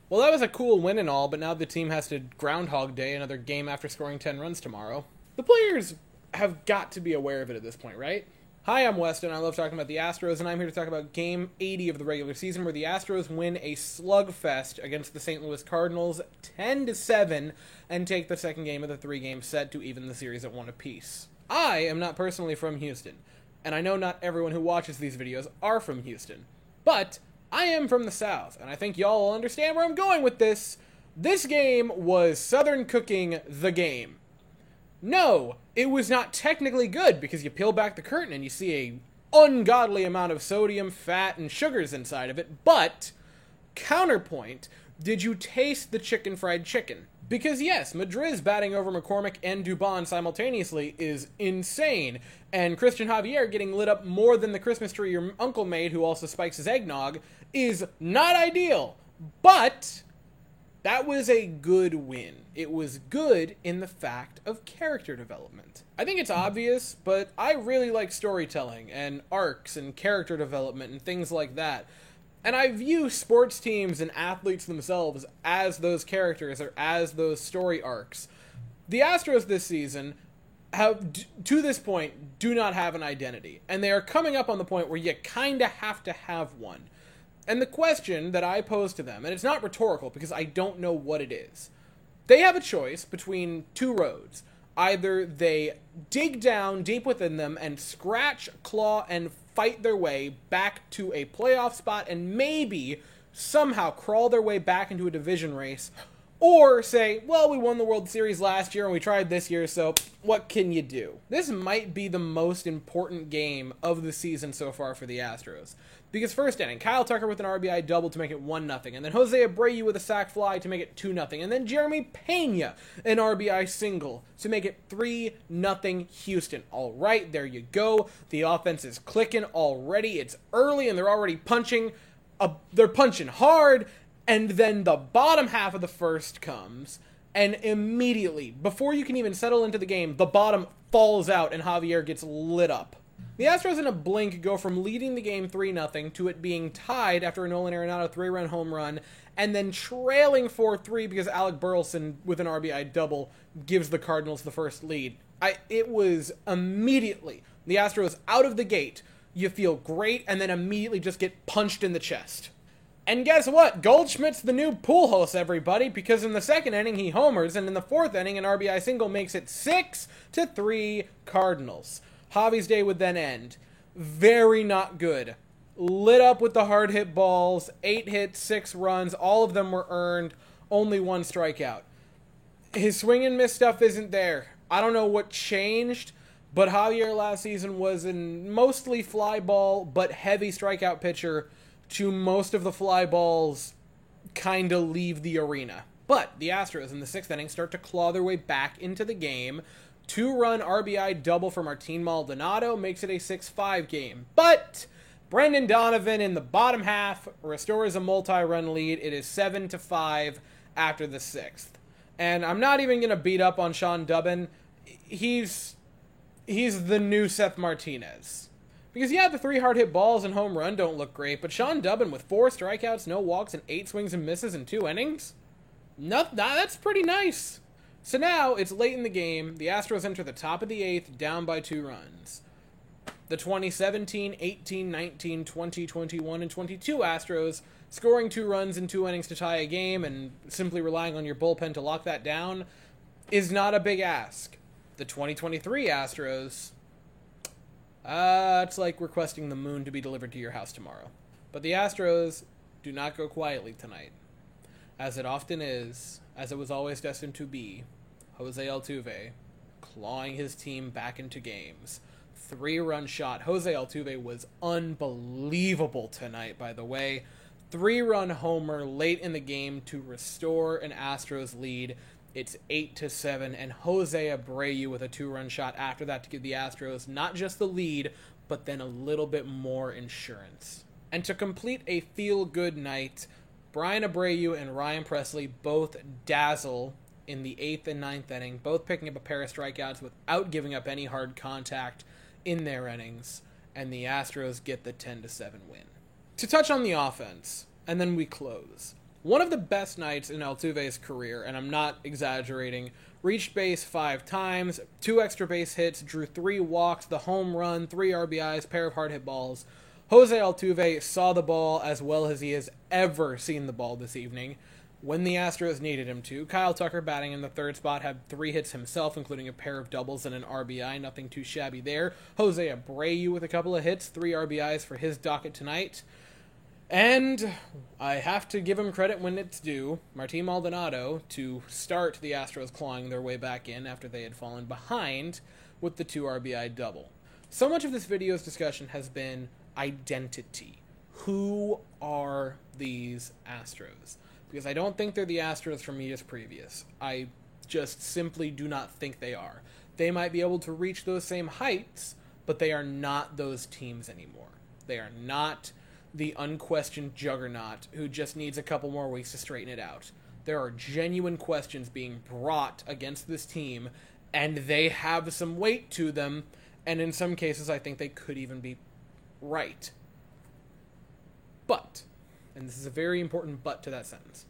Well, that was a cool win and all, but now the team has to Groundhog Day another game after scoring 10 runs tomorrow. The players have got to be aware of it at this point, right? Hi, I'm Weston. I love talking about the Astros, and I'm here to talk about Game 80 of the regular season, where the Astros win a slugfest against the St. Louis Cardinals 10-7 and take the second game of the three-game set to even the series at one apiece. I am not personally from Houston, and I know not everyone who watches these videos are from Houston, but I am from the South, and I think y'all will understand where I'm going with this. This game was Southern cooking the game. No, it was not technically good, because you peel back the curtain and you see a ungodly amount of sodium, fat, and sugars inside of it, but, counterpoint, did you taste the chicken fried chicken? Because yes, Madriz batting over McCormick and Dubon simultaneously is insane, and Christian Javier getting lit up more than the Christmas tree your uncle made, who also spikes his eggnog, is not ideal. But that was a good win. It was good in the fact of character development. I think it's obvious, but I really like storytelling and arcs and character development and things like that. And I view sports teams and athletes themselves as those characters or as those story arcs. The Astros this season have, to this point, do not have an identity. And they are coming up on the point where you kind of have to have one. And the question that I pose to them, and it's not rhetorical because I don't know what it is, they have a choice between two roads. Either they dig down deep within them and scratch, claw, and fight their way back to a playoff spot and maybe somehow crawl their way back into a division race, or say, well, we won the World Series last year and we tried this year, so what can you do? This might be the most important game of the season so far for the Astros. Because first inning, Kyle Tucker with an RBI double to make it 1-0, and then Jose Abreu with a sac fly to make it 2-0, and then Jeremy Pena an RBI single to make it 3-0 Houston. All right, there you go. The offense is clicking already. It's early, and they're already punching. They're punching hard, and then the bottom half of the first comes, and immediately, before you can even settle into the game, the bottom falls out, and Javier gets lit up. The Astros in a blink go from leading the game 3-0 to it being tied after a Nolan Arenado 3-run home run, and then trailing 4-3 because Alec Burleson with an RBI double gives the Cardinals the first lead. It was immediately, the Astros out of the gate, you feel great, and then immediately just get punched in the chest. And guess what? Goldschmidt's the new Pujols, everybody, because in the second inning he homers, and in the fourth inning an RBI single makes it 6-3 Cardinals. Javi's day would then end. Very not good. Lit up with the hard hit balls, 8 hits, 6 runs, all of them were earned, only 1 strikeout. His swing and miss stuff isn't there. I don't know what changed, but Javier last season was a mostly fly ball, but heavy strikeout pitcher to most of the fly balls kind of leave the arena. But the Astros in the 6th inning start to claw their way back into the game. 2-run RBI double for Martin Maldonado makes it a 6-5 game. But Brendan Donovan in the bottom half restores a multi-run lead. It is 7-5 after the 6th. And I'm not even going to beat up on Sean Dubin. He's the new Seth Martinez. Because yeah, the 3 hard hit balls and home run don't look great, but Sean Dubin with 4 strikeouts, no walks, and 8 swings and misses in 2 innings? That's pretty nice. So now, it's late in the game, the Astros enter the top of the 8th, down by 2 runs. The 2017, 18, 19, 20, 21, and 22 Astros, scoring 2 runs in 2 innings to tie a game and simply relying on your bullpen to lock that down, is not a big ask. The 2023 Astros, it's like requesting the moon to be delivered to your house tomorrow. But the Astros do not go quietly tonight. As it often is, as it was always destined to be, Jose Altuve clawing his team back into games. 3-run shot. Jose Altuve was unbelievable tonight, by the way. 3-run homer late in the game to restore an Astros lead. It's 8-7, and Jose Abreu with a 2-run shot after that to give the Astros not just the lead, but then a little bit more insurance. And to complete a feel-good night, Brian Abreu and Ryan Presley both dazzle in the 8th and 9th inning, both picking up a pair of strikeouts without giving up any hard contact in their innings, and the Astros get the 10-7 win. To touch on the offense, and then we close. One of the best nights in Altuve's career, and I'm not exaggerating. Reached base 5 times, 2 extra base hits, drew 3 walks, the home run, 3 RBIs, pair of hard hit balls. Jose Altuve saw the ball as well as he has ever seen the ball this evening when the Astros needed him to. Kyle Tucker, batting in the third spot, had 3 hits himself, including a pair of doubles and an RBI. Nothing too shabby there. Jose Abreu with a couple of hits, 3 RBIs for his docket tonight. And I have to give him credit when it's due. Martin Maldonado to start the Astros clawing their way back in after they had fallen behind with the 2 RBI double. So much of this video's discussion has been identity. Who are these Astros? Because I don't think they're the Astros from years previous. I just simply do not think they are. They might be able to reach those same heights, but they are not those teams anymore. They are not the unquestioned juggernaut who just needs a couple more weeks to straighten it out. There are genuine questions being brought against this team, and they have some weight to them, and in some cases I think they could even be right. But, and this is a very important but to that sentence,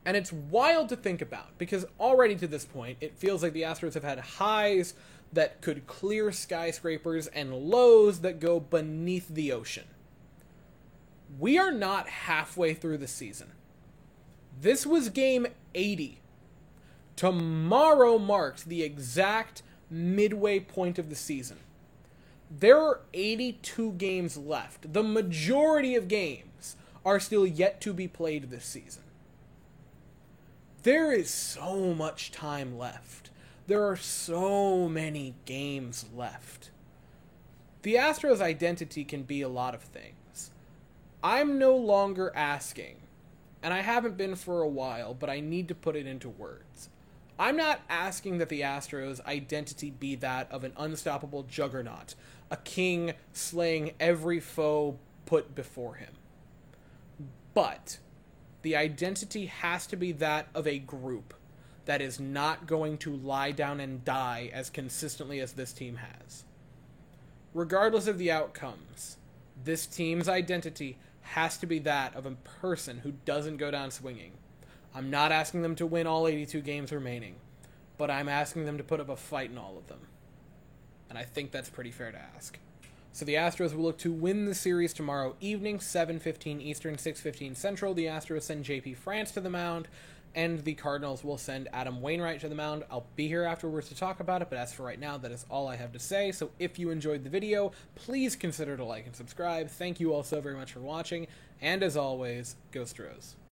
and it's wild to think about, because already to this point, it feels like the Astros have had highs that could clear skyscrapers and lows that go beneath the ocean. We are not halfway through the season. This was game 80. Tomorrow marks the exact midway point of the season. There are 82 games left. The majority of games are still yet to be played this season. There is so much time left. There are so many games left. The Astros' identity can be a lot of things. I'm no longer asking, and I haven't been for a while, but I need to put it into words. I'm not asking that the Astros' identity be that of an unstoppable juggernaut, a king slaying every foe put before him. But the identity has to be that of a group that is not going to lie down and die as consistently as this team has. Regardless of the outcomes, this team's identity has to be that of a person who doesn't go down swinging. I'm not asking them to win all 82 games remaining, but I'm asking them to put up a fight in all of them. And I think that's pretty fair to ask. So the Astros will look to win the series tomorrow evening, 7:15 Eastern, 6:15 Central. The Astros send JP France to the mound, and the Cardinals will send Adam Wainwright to the mound. I'll be here afterwards to talk about it, but as for right now, that is all I have to say. So if you enjoyed the video, please consider to like and subscribe. Thank you all so very much for watching, and as always, go Stros.